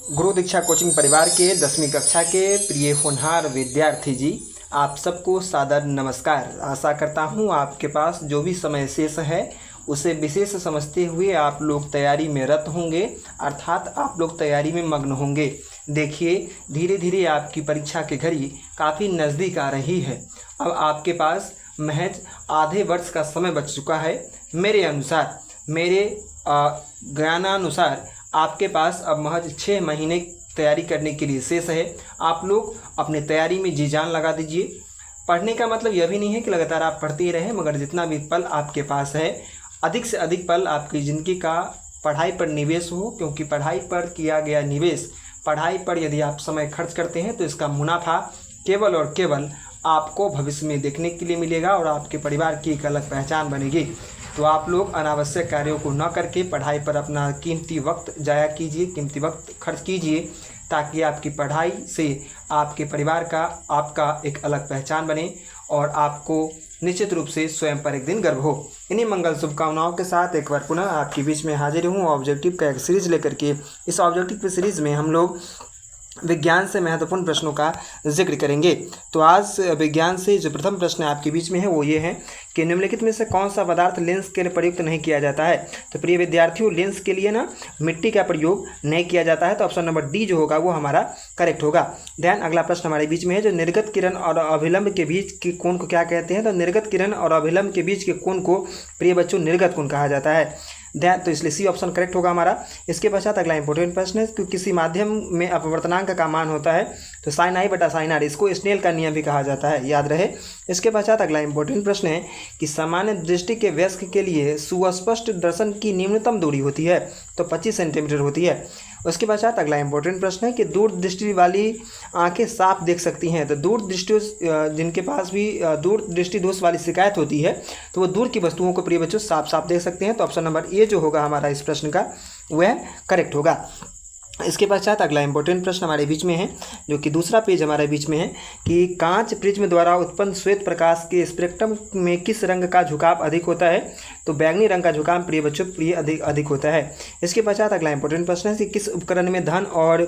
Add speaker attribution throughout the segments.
Speaker 1: गुरु दीक्षा coaching परिवार के 10वीं कक्षा के प्रिय होनहार विद्यार्थी जी, आप सबको सादर नमस्कार। आशा करता हूँ आपके पास जो भी समय शेष है उसे विशेष समझते हुए आप लोग तैयारी में रत होंगे, अर्थात आप लोग तैयारी में मग्न होंगे। देखिए, धीरे धीरे आपकी परीक्षा की घड़ी काफ़ी नज़दीक आ रही है। अब आपके पास महज आधे वर्ष का समय बच चुका है। मेरे अनुसार, मेरे ज्ञानानुसार आपके पास अब महज 6 महीने तैयारी करने के लिए शेष है। आप लोग अपने तैयारी में जी जान लगा दीजिए। पढ़ने का मतलब यह भी नहीं है कि लगातार आप पढ़ते ही रहें, मगर जितना भी पल आपके पास है, अधिक से अधिक पल आपकी ज़िंदगी का पढ़ाई पर निवेश हो, क्योंकि पढ़ाई पर किया गया निवेश, पढ़ाई पर यदि आप समय खर्च करते हैं तो इसका मुनाफा केवल और केवल आपको भविष्य में देखने के लिए मिलेगा और आपके परिवार की एक अलग पहचान बनेगी। तो आप लोग अनावश्यक कार्यों को न करके पढ़ाई पर अपना कीमती वक्त जाया कीजिए, कीमती वक्त खर्च कीजिए, ताकि आपकी पढ़ाई से आपके परिवार का, आपका एक अलग पहचान बने और आपको निश्चित रूप से स्वयं पर एक दिन गर्व हो। इन्हीं मंगल शुभकामनाओं के साथ एक बार पुनः आपके बीच में हाजिर हूँ ऑब्जेक्टिव का एक सीरीज लेकर के। इस ऑब्जेक्टिव की सीरीज़ में हम लोग विज्ञान से महत्वपूर्ण प्रश्नों का जिक्र करेंगे। तो आज विज्ञान से जो प्रथम प्रश्न आपके बीच में है वो ये है कि निम्नलिखित में से कौन सा पदार्थ लेंस के लिए प्रयुक्त नहीं किया जाता है। तो प्रिय विद्यार्थियों, लेंस के लिए ना मिट्टी का प्रयोग नहीं किया जाता है, तो ऑप्शन नंबर डी जो होगा वो हमारा करेक्ट होगा। ध्यान, अगला प्रश्न हमारे बीच में है जो निर्गत किरण और अभिलंब के बीच के कोण को क्या कहते हैं। तो निर्गत किरण और अभिलंब के बीच के कोण को प्रिय बच्चों निर्गत कोण कहा जाता है। ध्यान, तो इसलिए सी ऑप्शन करेक्ट होगा हमारा। इसके पश्चात अगला इंपॉर्टेंट प्रश्न है कि किसी माध्यम में अपवर्तनांक का मान होता है तो साइन आई बटा साइन आर, इसको स्नेल का नियम भी कहा जाता है, याद रहे। इसके पश्चात अगला इंपॉर्टेंट प्रश्न है कि सामान्य दृष्टि के वयस्क के लिए सुस्पष्ट दर्शन की न्यूनतम दूरी होती है तो 25 सेंटीमीटर होती है। उसके पश्चात अगला इंपॉर्टेंट प्रश्न है कि दूर दृष्टि वाली आंखें साफ देख सकती हैं। तो दूर दृष्टि जिनके पास भी दूर दृष्टि दोष वाली शिकायत होती है तो वो दूर की वस्तुओं को प्रिय बच्चों साफ साफ देख सकते हैं। तो ऑप्शन नंबर ए जो होगा हमारा इस प्रश्न का वह करेक्ट होगा। इसके पश्चात अगला इंपॉर्टेंट प्रश्न हमारे बीच में है जो कि दूसरा पेज हमारे बीच में है कि कांच प्रिज्म द्वारा उत्पन्न श्वेत प्रकाश के स्पेक्ट्रम में किस रंग का झुकाव अधिक होता है। तो बैंगनी रंग का झुकाव प्रिय बच्चों अधिक होता है। इसके पश्चात अगला इंपॉर्टेंट प्रश्न है कि किस उपकरण में धन और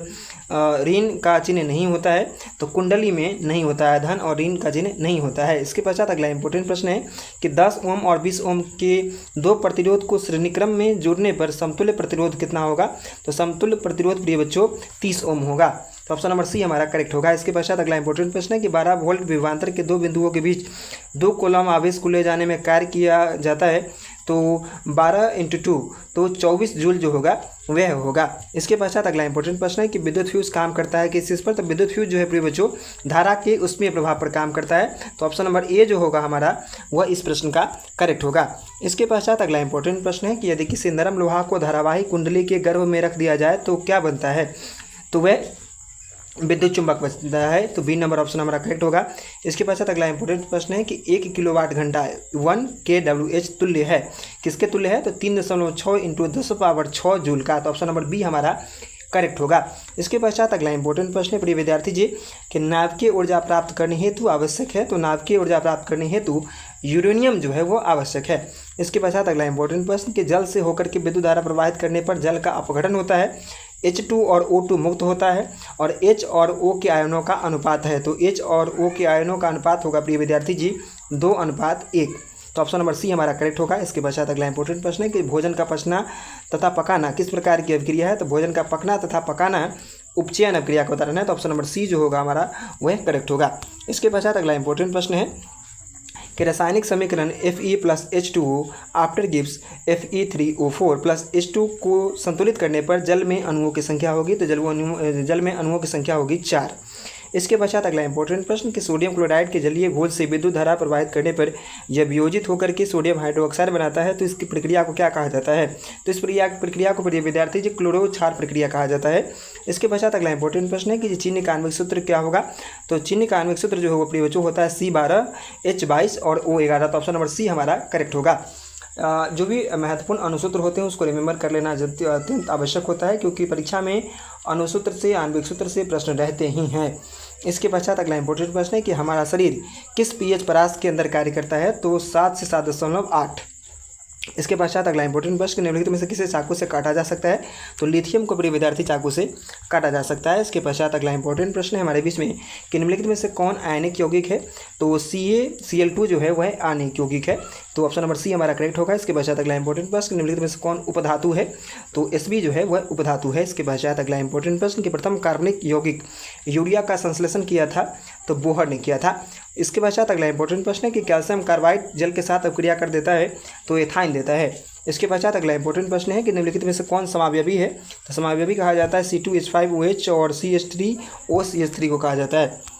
Speaker 1: ऋण का चिन्ह नहीं होता है। तो कुंडली में नहीं होता है, धन और ऋण का चिन्ह नहीं होता है। इसके पश्चात अगला इंपॉर्टेंट प्रश्न है कि 10 ओम और 20 ओम के दो प्रतिरोध को श्रेणीक्रम में जोड़ने पर समतुल्य प्रतिरोध कितना होगा। तो समतुल्य प्रतिरोध प्रिय बच्चों 30 ओम होगा। तो ऑप्शन नंबर सी हमारा करेक्ट होगा। इसके पश्चात अगला इंपॉर्टेंट प्रश्न है कि 12 वोल्ट विभवांतर के दो बिंदुओं के बीच 2 कूलम आवेश को ले जाने में कार्य किया जाता है। तो 12 × 2 तो 24 जूल जो होगा वह होगा। इसके पश्चात अगला इंपॉर्टेंट प्रश्न है कि विद्युत फ्यूज काम करता है किस चीज़ पर। तो विद्युत फ्यूज जो है प्रिय बच्चों धारा के उसमें प्रभाव पर काम करता है। तो ऑप्शन नंबर ए जो होगा हमारा वह इस प्रश्न का करेक्ट होगा। इसके पश्चात अगला इंपॉर्टेंट प्रश्न है कि यदि किसी नरम लोहा को धारावाही कुंडली के गर्भ में रख दिया जाए तो क्या बनता है। तो वह विद्युत चुंबक बनता है। तो बी नंबर ऑप्शन हमारा करेक्ट होगा। इसके पश्चात अगला इंपॉर्टेंट प्रश्न है कि 1 किलोवाट घंटा 1 kWh तुल्य है, किसके तुल्य है। तो 3.6 × 10⁻6 जूल का। तो ऑप्शन नंबर बी हमारा करेक्ट होगा। इसके पश्चात अगला इंपॉर्टेंट प्रश्न है प्रिय विद्यार्थी जी कि नाभिकीय ऊर्जा प्राप्त करने हेतु आवश्यक है। तो नाभिकीय ऊर्जा प्राप्त करने हेतु यूरेनियम जो है वो आवश्यक है। इसके पश्चात अगला इंपॉर्टेंट प्रश्न कि जल से होकर के विद्युत धारा प्रवाहित करने पर जल का अपघटन होता है। H2 और O2 मुक्त होता है और H और O के आयनों का अनुपात है। तो H और O के आयनों का अनुपात होगा प्रिय विद्यार्थी जी 2:1। तो ऑप्शन नंबर सी हमारा करेक्ट होगा। इसके पश्चात अगला इंपॉर्टेंट प्रश्न है कि भोजन का पचना तथा पकाना किस प्रकार की अभिक्रिया है। तो भोजन का पकना तथा पकाना उपचयन अभिक्रिया का उदाहरण है। तो ऑप्शन नंबर सी जो होगा हमारा वह करेक्ट होगा। इसके पश्चात अगला इंपॉर्टेंट प्रश्न है कि रासायनिक समीकरण Fe + H2O after gives Fe3O4 + H2 को संतुलित करने पर जल में अणुओं की संख्या होगी। तो जल में अणुओं की संख्या होगी 4। इसके पश्चात अगला इंपॉर्टेंट प्रश्न कि सोडियम क्लोराइड के जलीय घोल से विद्युत धारा प्रवाहित करने पर यह वियोजित होकर के सोडियम हाइड्रोक्साइड बनाता है। तो इसकी प्रक्रिया को क्या कहा जाता है। तो इस प्रक्रिया को प्रिय विद्यार्थी जी क्लोरो-क्षार प्रक्रिया कहा जाता है। इसके पश्चात अगला इंपॉर्टेंट प्रश्न है कि चीनी का आणविक सूत्र क्या होगा। तो चीनी का आणविक सूत्र जो होगा प्रिय बच्चों होता है C12H22 और O11। तो ऑप्शन नंबर सी हमारा करेक्ट होगा। जो भी महत्वपूर्ण अनुसूत्र होते हैं उसको रिमेंबर कर लेना अत्यंत आवश्यक होता है, क्योंकि परीक्षा में अनुसूत्र से, आणविक सूत्र से प्रश्न रहते ही हैं। इसके पश्चात अगला इंपॉर्टेंट प्रश्न है कि हमारा शरीर किस pH परास के अंदर कार्य करता है। तो 7 से 7.8। इसके पश्चात अगला इंपॉर्टेंट प्रश्न, निम्नलिखित में से किसे चाकू से काटा जा सकता है? तो लिथियम को प्रिय विद्यार्थी चाकू से काटा जा सकता है। इसके पश्चात अगला इंपॉर्टेंट प्रश्न है हमारे बीच में कि निम्नलिखित में से कौन आयनिक यौगिक है? तो CaCl2 जो है वह आयनिक यौगिक है, तो ऑप्शन नंबर सी हमारा करेक्ट होगा। इसके पश्चात अगला इंपॉर्टेंट प्रश्न, निम्नलिखित में से कौन उपधातु है? तो Sb जो है वह उपधातु है। इसके पश्चात अगला इंपॉर्टेंट प्रश्न कि प्रथम कार्बनिक यौगिक यूरिया का संश्लेषण किया था? तो बोहर ने किया था। इसके पश्चात अगला इंपॉर्टेंट प्रश्न है कि कैल्शियम कार्बाइड जल के साथ अपक्रिया कर देता है? तो एथाइन देता है। इसके पश्चात अगला इंपॉर्टेंट प्रश्न है कि निम्नलिखित में से कौन समावयवी है? तो समावयवी कहा जाता है C2H5OH और CH3OCH3 को कहा जाता है।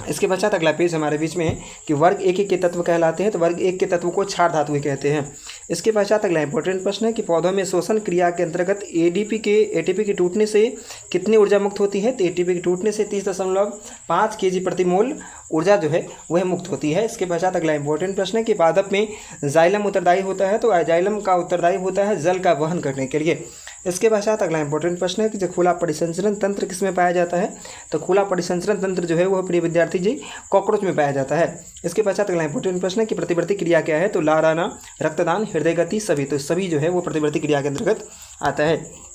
Speaker 1: इसके पश्चात अगला पेज हमारे बीच में है कि वर्ग एक के तत्व कहलाते हैं, तो वर्ग एक के तत्व को क्षार धातु कहते हैं। इसके पश्चात अगला इंपॉर्टेंट प्रश्न है कि पौधों में श्वसन क्रिया के अंतर्गत एटीपी के टूटने से कितनी ऊर्जा मुक्त होती है? तो एटीपी के टूटने से 30.5 kg प्रति मोल ऊर्जा जो है वह मुक्त होती है। इसके पश्चात अगला इंपॉर्टेंट प्रश्न है कि पादप में जाइलम उत्तरदायी होता है, तो जाइलम का उत्तरदायी होता है जल का वहन करने के लिए। इसके पश्चात अगला इंपॉर्टेंट प्रश्न है कि जो खुला परिसंचरण तंत्र किसमें पाया जाता है? तो खुला परिसंचरण तंत्र जो है वह प्रिय विद्यार्थी जी कॉकरोच में पाया जाता है। इसके पश्चात अगला इंपॉर्टेंट प्रश्न है कि प्रतिवर्ती क्रिया क्या है? तो लाराना, रक्तदान, हृदय गति, सभी, तो सभी जो है वो प्रतिवर्ती क्रिया के अंतर्गत आता है।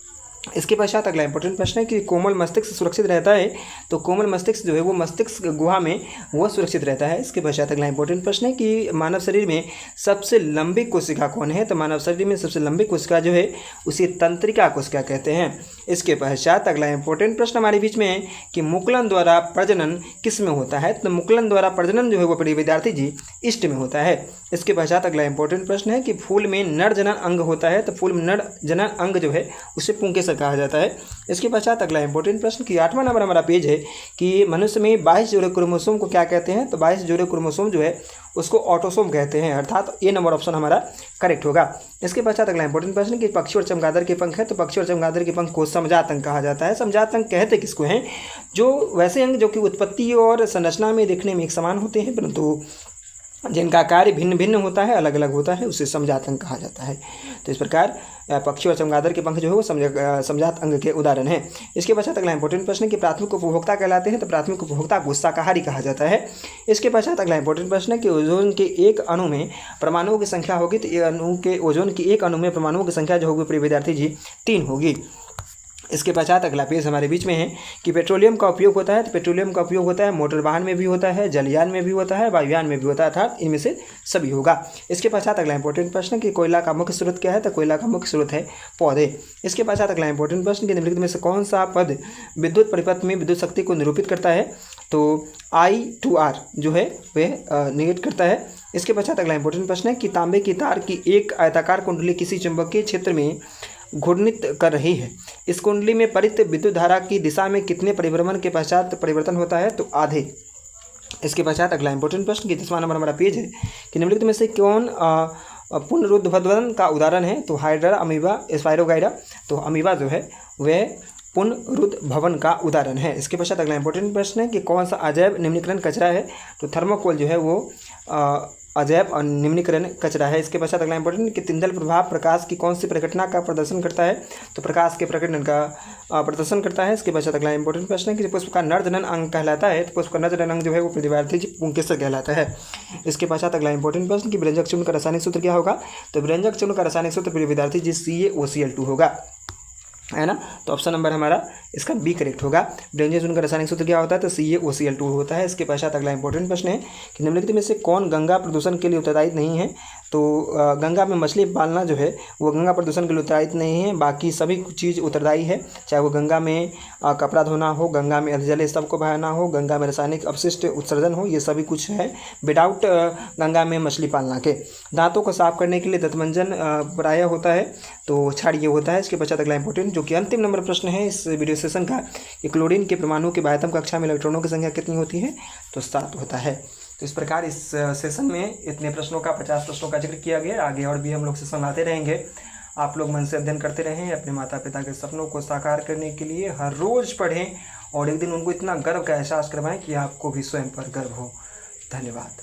Speaker 1: इसके पश्चात अगला इंपॉर्टेंट प्रश्न है कि कोमल मस्तिष्क सुरक्षित रहता है? तो कोमल मस्तिष्क जो है वो मस्तिष्क गुहा में वह सुरक्षित रहता है। इसके पश्चात अगला इंपॉर्टेंट प्रश्न है कि मानव शरीर में सबसे लंबी कोशिका कौन है? तो मानव शरीर में सबसे लंबी कोशिका जो है उसे तंत्रिका कोशिका कहते हैं। इसके पश्चात अगला इंपॉर्टेंट प्रश्न हमारे बीच में है कि मुकुलन द्वारा प्रजनन किस में होता है? तो मुकुलन द्वारा प्रजनन जो है वो प्रिय विद्यार्थी जी इष्ट में होता है। इसके पश्चात अगला इंपॉर्टेंट प्रश्न है कि फूल में नर जनन अंग होता है, तो फूल में नर जनन अंग जो है उसे पुंकेसर कहा जाता है। इसके पश्चात अगला इंपॉर्टेंट प्रश्न कि 8वां नंबर हमारा पेज है कि मनुष्य में 22 जोड़े क्रोमोसोम को क्या कहते हैं? तो 22 जोड़े क्रोमोसोम जो है उसको ऑटोसोम कहते हैं, अर्थात ए नंबर ऑप्शन हमारा करेक्ट होगा। इसके पश्चात अगला इंपॉर्टेंट प्रश्न कि पक्षी और चमगादड़ के पंख है, तो पक्षी और चमगादड़ के पंख को समजात अंग कहा जाता है। समजात अंग कहते किसको हैं? जो वैसे अंग जो कि उत्पत्ति और संरचना में देखने में एक समान होते हैं परंतु जिनका कार्य भिन्न भिन्न होता है, अलग अलग होता है, उसे समजात अंग कहा जाता है। तो इस प्रकार पक्षी और चमगादड़ के पंख जो है वो समजात अंग के उदाहरण है। इसके पश्चात अगला इंपॉर्टेंट प्रश्न कि प्राथमिक उपभोक्ता कहलाते हैं, तो प्राथमिक उपभोक्ता को शाकाहारी कहा जाता है। इसके पश्चात अगला इंपॉर्टेंट प्रश्न है कि ओजोन के एक अणु में परमाणुओं की संख्या होगी, तो ओजोन के एक अणु में परमाणुओं की संख्या जो होगी प्रिय विद्यार्थी जी 3 होगी। इसके पश्चात अगला पेज हमारे बीच में है कि पेट्रोलियम का उपयोग होता है, तो पेट्रोलियम का उपयोग होता है मोटर वाहन में भी होता है, जलयान में भी होता है, वायुयान में भी होता है, अर्थात इनमें से सभी होगा। इसके पश्चात अगला इंपॉर्टेंट प्रश्न कि कोयला का मुख्य स्रोत क्या है? तो कोयला का मुख्य स्रोत है पौधे। इसके पश्चात अगला इंपॉर्टेंट प्रश्न कि निम्नलिखित में से कौन सा पद विद्युत परिपथ में विद्युत शक्ति को निरूपित करता है? तो I/R जो है वह निगेट करता है। इसके पश्चात अगला इंपॉर्टेंट प्रश्न है कि तांबे की तार की एक आयताकार कुंडली किसी चुंबकीय क्षेत्र में घूर्णित कर रही है, इस कुंडली में परित विद्युत धारा की दिशा में कितने परिभ्रमण के पश्चात परिवर्तन होता है? तो आधे। इसके पश्चात अगला इंपॉर्टेंट प्रश्न कि 10वां नंबर हमारा पेज है कि निम्नलिखित में से कौन पुनरुद्भवन का उदाहरण है? तो हाइड्रा, अमीबा, स्पाइरोगाइडा, तो अमीबा जो है वह पुनरुद्भवन का उदाहरण है। इसके पश्चात अगला इंपॉर्टेंट प्रश्न है कि कौन सा अजैव निम्नीकरण कचरा है? तो थर्मोकोल जो है वो अजैव और निम्नीकरण कचरा है। इसके पश्चात अगला इंपॉर्टेंट कि तिंदल प्रभाव प्रकाश की कौन सी प्रकटना का प्रदर्शन करता है? तो प्रकाश के प्रकटन का प्रदर्शन करता है। इसके पश्चात अगला इंपॉर्टेंट प्रश्न है कि पुष्प का नर जनन अंग कहलाता है, तो पुष्प का नर जनन अंग जो है वो प्रिय विद्यार्थी जी पुंकेसर कहलाता है। इसके पश्चात अगला इंपॉर्टेंट प्रश्न कि व्यंजक चूर्ण का रासायनिक सूत्र क्या होगा? तो व्यंजक चूर्ण का रासायनिक सूत्र प्रिय विद्यार्थी जी CaOCl2 होगा, है ना। तो ऑप्शन नंबर हमारा इसका बी करेक्ट होगा। व्यंजक चूर्ण का रासायनिक सूत्र क्या होता है? तो CaOCl2 होता है। इसके पश्चात अगला इंपॉर्टेंट प्रश्न है कि निम्नलिखित में से कौन गंगा प्रदूषण के लिए उत्तरदायी नहीं है? तो गंगा में मछली पालना जो है वो गंगा प्रदूषण के लिए उत्तरदायी नहीं है, बाकी सभी चीज़ उत्तरदायी है, चाहे वो गंगा में कपड़ा धोना हो, गंगा में अधजले सबको बहाना हो, गंगा में रासायनिक अपशिष्ट उत्सर्जन हो, ये सभी कुछ है विदाउट गंगा में मछली पालना के। दांतों को साफ करने के लिए दंतमंजन प्रायः होता है, तो क्षार ये होता है। इसके पश्चात अगला इंपॉर्टेंट जो कि अंतिम नंबर प्रश्न है इस वीडियो सेशन का कि क्लोरीन के परमाणु के बाह्यतम कक्षा में इलेक्ट्रॉनों की संख्या कितनी होती है? तो 7 होता है। तो इस प्रकार इस सेशन में इतने प्रश्नों का 50 प्रश्नों का जिक्र किया गया। आगे और भी हम लोग सेशन लाते रहेंगे। आप लोग मन से अध्ययन करते रहें, अपने माता पिता के सपनों को साकार करने के लिए हर रोज़ पढ़ें और एक दिन उनको इतना गर्व का एहसास करवाएं कि आपको भी स्वयं पर गर्व हो। धन्यवाद।